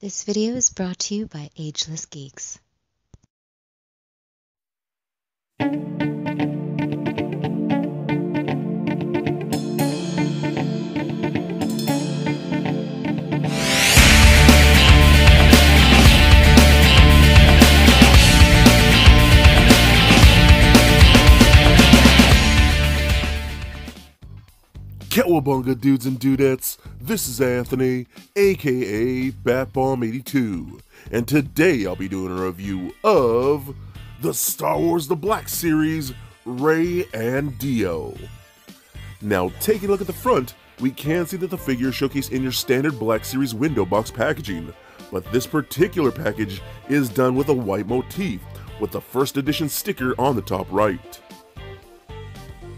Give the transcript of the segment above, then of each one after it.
This video is brought to you by Ageless Geeks. Cowabunga dudes and dudettes, this is Anthony, aka Batbomb82, and today I'll be doing a review of the Star Wars The Black Series Rey D-0. Now, taking a look at the front, we can see that the figure is showcased in your standard Black Series window box packaging, but this particular package is done with a white motif, with the first edition sticker on the top right.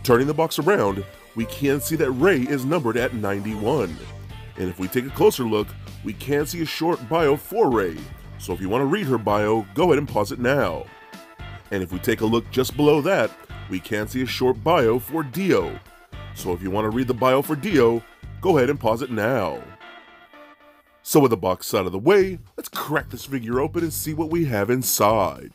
Turning the box around, we can see that Rey is numbered at 91. And if we take a closer look, we can see a short bio for Rey. So if you want to read her bio, go ahead and pause it now. And if we take a look just below that, we can see a short bio for D-0. So if you want to read the bio for D-0, go ahead and pause it now. So with the box out of the way, let's crack this figure open and see what we have inside.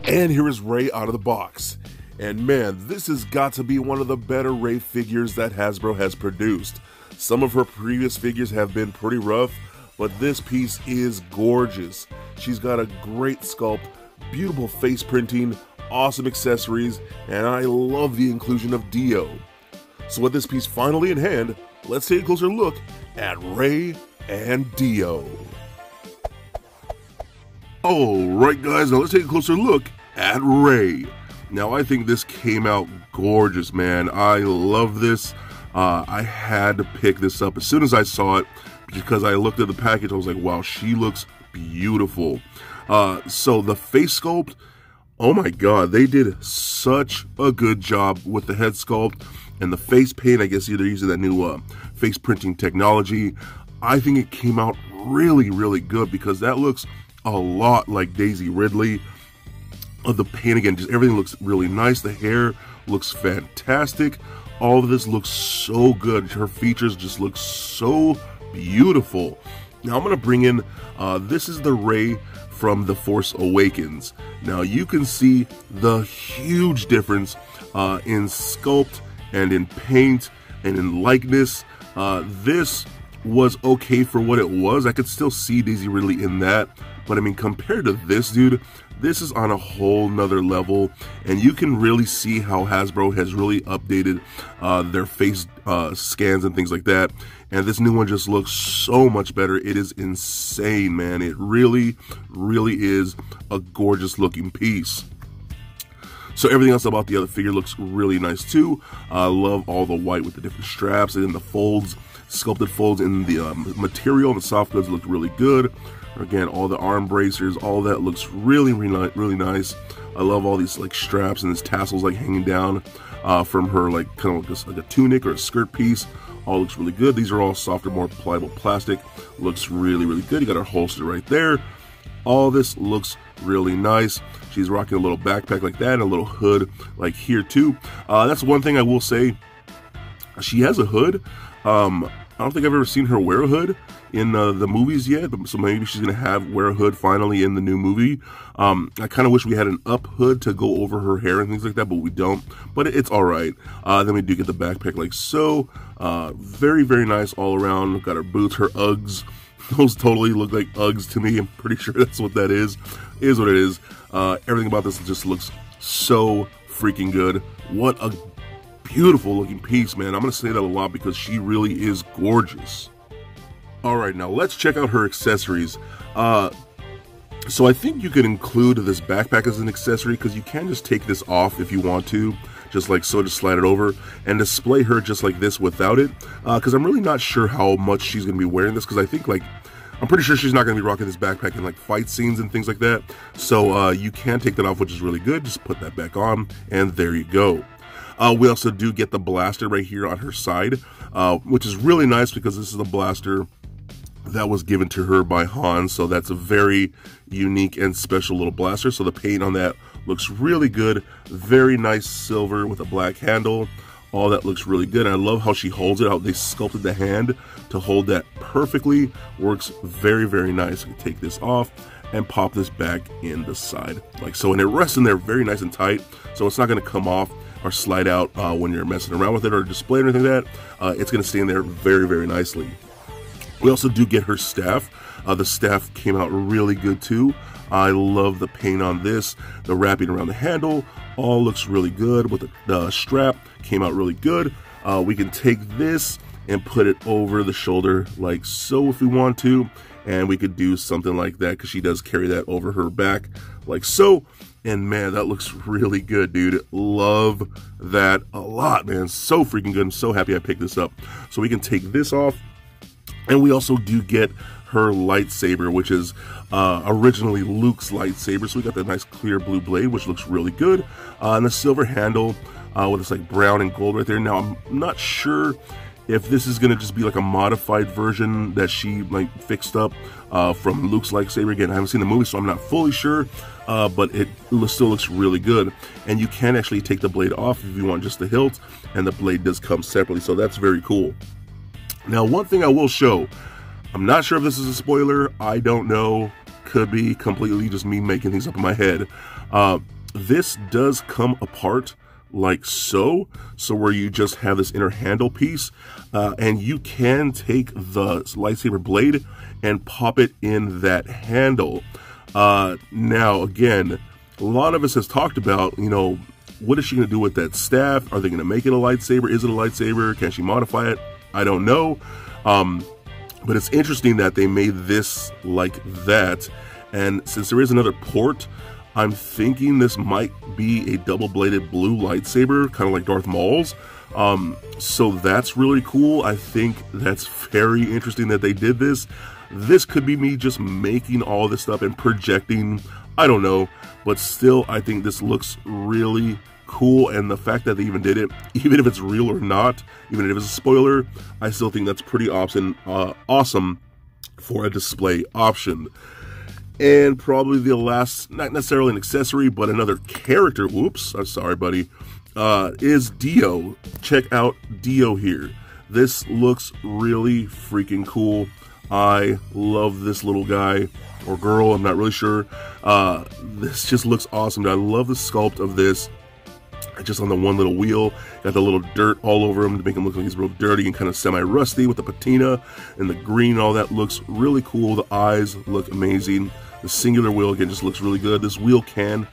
And here is Rey out of the box. And man, this has got to be one of the better Rey figures that Hasbro has produced. Some of her previous figures have been pretty rough, but this piece is gorgeous. She's got a great sculpt, beautiful face printing, awesome accessories, and I love the inclusion of D-0. So with this piece finally in hand, let's take a closer look at Rey and D-0. Alright guys, now let's take a closer look at Rey. Now, I think this came out gorgeous, man. I love this. I had to pick this up as soon as I saw it because I looked at the package. I was like, wow, she looks beautiful. So the face sculpt, oh my God, they did such a good job with the head sculpt and the face paint. I guess they're using that new face printing technology. I think it came out really, really good because that looks a lot like Daisy Ridley. The paint again, just everything looks really nice. The hair looks fantastic. All of this looks so good. Her features just look so beautiful. Now I'm gonna bring in, this is the Rey from The Force Awakens. Now you can see the huge difference in sculpt and in paint and in likeness. This was okay for what it was. I could still see Daisy Ridley in that, but I mean, compared to this, dude, this is on a whole nother level, and you can really see how Hasbro has really updated their face scans and things like that, and this new one just looks so much better. It is insane, man. It really, really is a gorgeous looking piece. So everything else about the other figure looks really nice too. I love all the white with the different straps and then the folds, sculpted folds in the material and the soft goods look really good. Again, all the arm bracers, all that looks really, really nice. I love all these like straps and these tassels like hanging down from her like kind of just like a tunic or a skirt piece. All looks really good. These are all softer, more pliable plastic. Looks really, really good. You got her holster right there. All this looks really nice. She's rocking a little backpack like that and a little hood like here too. That's one thing I will say. She has a hood. I don't think I've ever seen her wear a hood in the movies yet, so maybe she's going to wear a hood finally in the new movie. I kind of wish we had an up hood to go over her hair and things like that, but we don't. But it's all right. Then we do get the backpack like so. Very, very nice all around. Got her boots, her Uggs. Those totally look like Uggs to me. I'm pretty sure that's what that is. Is what it is. Everything about this just looks so freaking good. What a beautiful looking piece, man. I'm going to say that a lot because she really is gorgeous. Alright, now let's check out her accessories. So I think you could include this backpack as an accessory because you can just take this off if you want to. Just like so, just slide it over and display her just like this without it. Because I'm really not sure how much she's going to be wearing this because I think like, I'm pretty sure she's not going to be rocking this backpack in like fight scenes and things like that. So you can take that off, which is really good. Just put that back on and there you go. We also do get the blaster right here on her side, which is really nice because this is a blaster that was given to her by Han, so that's a very unique and special little blaster. So the paint on that looks really good. Very nice silver with a black handle. All that looks really good. And I love how she holds it, how they sculpted the hand to hold that perfectly. Works very, very nice. You can take this off and pop this back in the side like so, and it rests in there very nice and tight, so it's not going to come off or slide out when you're messing around with it or display or anything like that. It's going to stay in there very, very nicely. We also do get her staff. The staff came out really good too. I love the paint on this, the wrapping around the handle, all looks really good. With the strap, came out really good. We can take this and put it over the shoulder like so if we want to, and we could do something like that because she does carry that over her back like so. And man, that looks really good, dude. Love that a lot, man. So freaking good. I'm so happy I picked this up. So we can take this off, and we also do get her lightsaber, which is originally Luke's lightsaber. So we got that nice clear blue blade, which looks really good, and the silver handle with this like brown and gold right there. Now I'm not sure if this is gonna just be like a modified version that she like fixed up from Luke's lightsaber. Again, I haven't seen the movie, so I'm not fully sure, but it still looks really good. And you can actually take the blade off if you want just the hilt, and the blade does come separately, so that's very cool. Now, one thing I will show, I'm not sure if this is a spoiler, I don't know, could be completely just me making things up in my head. This does come apart like so, where you just have this inner handle piece, and you can take the lightsaber blade and pop it in that handle. Now, again, a lot of us has talked about, you know, what is she going to do with that staff? Are they going to make it a lightsaber? Is it a lightsaber? Can she modify it? I don't know. But it's interesting that they made this like that. And since there is another port, I'm thinking this might be a double-bladed blue lightsaber, kind of like Darth Maul's. So that's really cool. I think that's very interesting that they did this. This could be me just making all this stuff and projecting. I don't know. But still, I think this looks really cool, and the fact that they even did it, even if it's real or not, even if it's a spoiler, I still think that's pretty awesome for a display option. And probably the last, not necessarily an accessory, but another character, whoops, I'm sorry buddy, is D-0. Check out D-0 here. This looks really freaking cool. I love this little guy or girl, I'm not really sure. This just looks awesome. I love the sculpt of this. Just on the one little wheel, got the little dirt all over him to make him look like he's real dirty and kind of semi-rusty with the patina and the green. All that looks really cool. The eyes look amazing. The singular wheel again just looks really good. This wheel can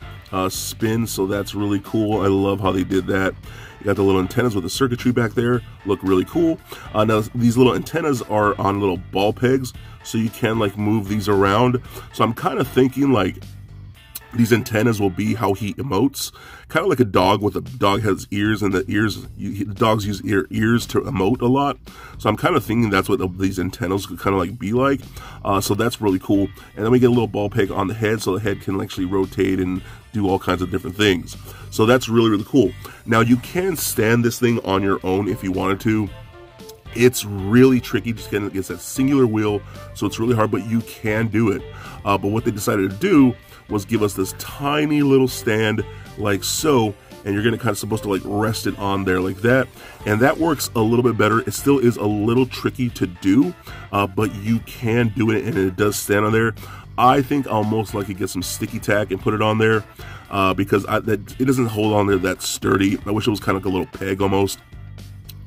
spin, so that's really cool. I love how they did that. You got the little antennas with the circuitry back there, look really cool. Now these little antennas are on little ball pegs, so you can like move these around. So I'm kind of thinking like these antennas will be how he emotes, kind of like a dog. With a dog has ears, and the dogs use ears to emote a lot. So I'm kind of thinking that's what these antennas could kind of like be like. So that's really cool. And then we get a little ball peg on the head, so the head can actually rotate and do all kinds of different things. So that's really, really cool. Now you can stand this thing on your own if you wanted to. It's really tricky just getting against that singular wheel, so it's really hard, but you can do it. But what they decided to do was give us this tiny little stand like so, and you're gonna kind of supposed to like rest it on there like that, and that works a little bit better. It still is a little tricky to do, but you can do it, and it does stand on there. I think I'll most likely get some sticky tack and put it on there because it doesn't hold on there that sturdy. I wish it was kind of like a little peg almost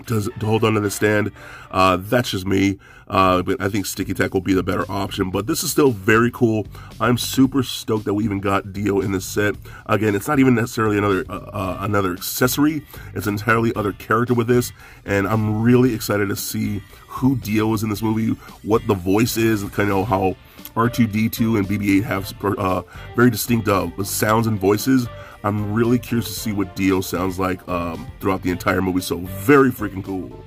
to hold onto the stand. That's just me, but I think sticky tack will be the better option. But this is still very cool. I'm super stoked that we even got D-0 in this set. Again, it's not even necessarily another accessory. It's an entirely other character with this, and I'm really excited to see who D-0 is in this movie, what the voice is, and kind of how R2-D2 and BB-8 have very distinct sounds and voices. I'm really curious to see what D-0 sounds like throughout the entire movie, so very freaking cool.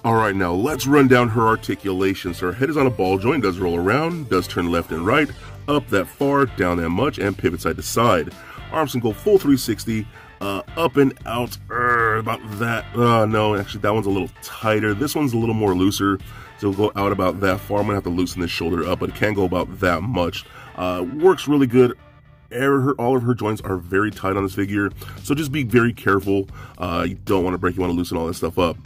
Alright, now let's run down her articulation. So her head is on a ball joint, does roll around, does turn left and right, up that far, down that much, and pivot side to side. Arms can go full 360, up and out, about that. No, actually that one's a little tighter. This one's a little more looser, so it'll go out about that far. I'm going to have to loosen this shoulder up, but it can go about that much. Works really good all of her joints are very tight on this figure, so just be very careful. You don't want to break, you want to loosen all that stuff up.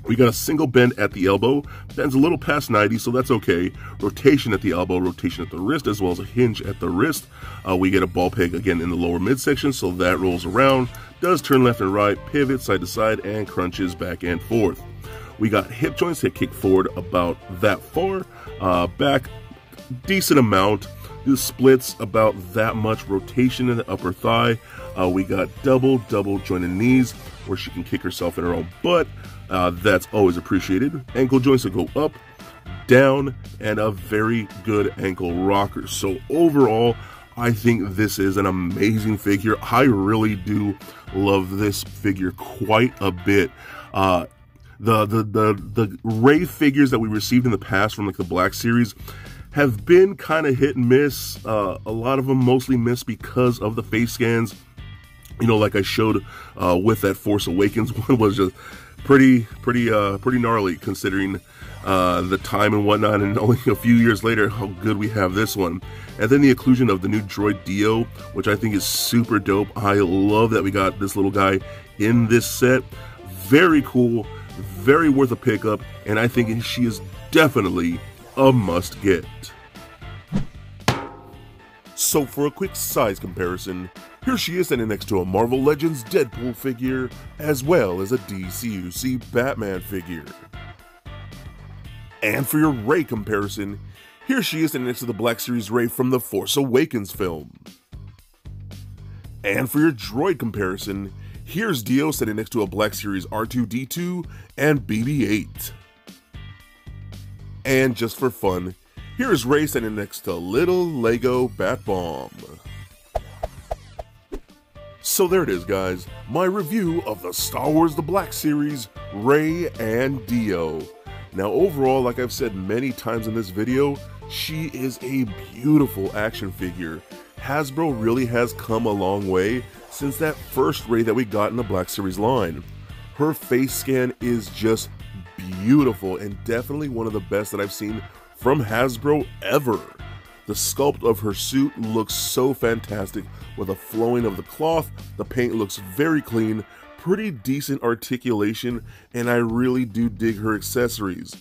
We got a single bend at the elbow, bends a little past 90, so that's okay. Rotation at the elbow, rotation at the wrist, as well as a hinge at the wrist. We get a ball peg again in the lower midsection, so that rolls around, does turn left and right, pivot side to side, and crunches back and forth. We got hip joints that kick forward about that far, back decent amount. The splits about that much, rotation in the upper thigh. We got double jointed knees where she can kick herself in her own butt. That's always appreciated. Ankle joints that go up, down, and a very good ankle rocker. So overall, I think this is an amazing figure. I really do love this figure quite a bit. The Rey figures that we received in the past from like the Black Series have been kind of hit and miss. A lot of them mostly miss because of the face scans. You know, like I showed with that Force Awakens one, was just pretty gnarly considering the time and whatnot, and only a few years later how good we have this one. And then the inclusion of the new droid D-0, which I think is super dope. I love that we got this little guy in this set. Very cool, very worth a pickup, and I think she is definitely a must get. So for a quick size comparison, here she is standing next to a Marvel Legends Deadpool figure, as well as a DCUC Batman figure. And for your Rey comparison, here she is standing next to the Black Series Rey from the Force Awakens film. And for your droid comparison, here's D-0 standing next to a Black Series R2-D2 and BB-8. And just for fun, here's Rey standing next to little Lego Bat Bomb. So there it is, guys, my review of the Star Wars The Black Series, Rey and D-0. Now overall, like I've said many times in this video, she is a beautiful action figure. Hasbro really has come a long way since that first Rey that we got in the Black Series line. Her face scan is just beautiful and definitely one of the best that I've seen from Hasbro ever. The sculpt of her suit looks so fantastic with a flowing of the cloth. The paint looks very clean, pretty decent articulation, and I really do dig her accessories.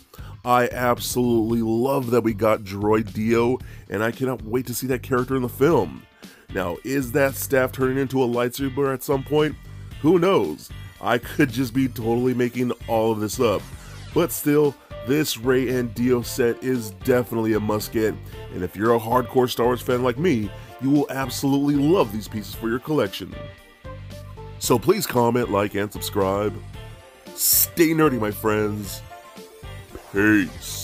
I absolutely love that we got Droid D-0, and I cannot wait to see that character in the film. Now, is that staff turning into a lightsaber at some point? Who knows? I could just be totally making all of this up. But still, this Rey and D-0 set is definitely a must-get, and if you're a hardcore Star Wars fan like me, you will absolutely love these pieces for your collection. So please comment, like, and subscribe. Stay nerdy, my friends. Peace.